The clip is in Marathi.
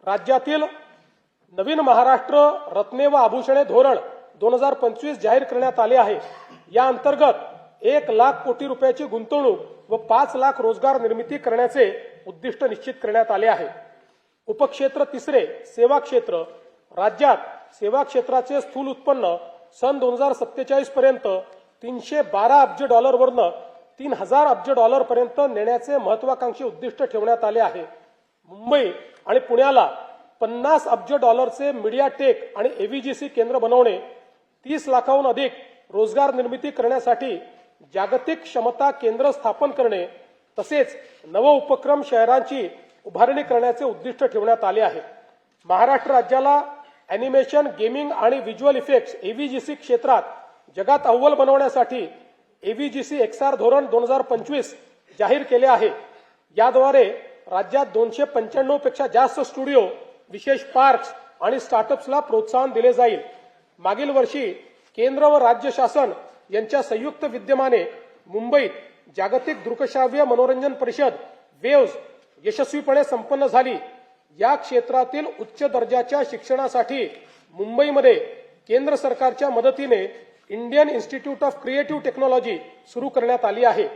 राज्यातील नवीन महाराष्ट्र रत्ने व आभूषणे धोरण 2025 जाहीर करण्यात आले आहे। या अंतर्गत 1 लाख कोटी रुपयाची गुंतवणूक व 5 लाख रोजगार निर्मिती करण्याचे उद्दिष्ट निश्चित करण्यात आले आहे। उपक्षेत्र तिसरे सेवा क्षेत्र राज्यात सेवा क्षेत्राचे स्थूल उत्पन्न सन 2047 पर्यंत $312 अब्ज वरून $3000 अब्ज पर्यंत नेण्याचे महत्वाकांक्षी उद्दिष्ट ठेवण्यात आले आहे। मुंबई आणि पुण्याला 50 अब्ज मीडिया टेक आणि एव्हीजीसी केंद्र बनवणे, 30 लाखाहून अधिक रोजगार निर्मिती करण्यासाठी जागतिक क्षमता केंद्र स्थापन करणे तसेच नव उपक्रम शहरांची उभारणी करण्याचे उद्दिष्ट ठेवण्यात आले आहे। महाराष्ट्र राज्याला अॅनिमेशन, गेमिंग आणि व्हिज्युअल इफेक्ट्स एव्हीजीसी क्षेत्रात जगात अव्वल बनवण्यासाठी एव्हीजीसी XR धोरण 2025 जाहीर केले आहे। याद्वारे राज्यात 295 पेक्षा जास्त स्टुडिओ, विशेष पार्क्स आणि स्टार्टअप्सला प्रोत्साहन दिले जाईल। मागील वर्षी केंद्र व राज्य शासन यांच्या संयुक्त विद्यमाने मुंबईत जागतिक दृकश्राव्य मनोरंजन परिषद वेव्स यशस्वीपणे संपन्न झाली। या क्षेत्रातील उच्च दर्जाच्या शिक्षणासाठी मुंबईमध्ये केंद्र सरकारच्या मदतीने Indian institute of creative technology सुरू करण्यात आली आहे।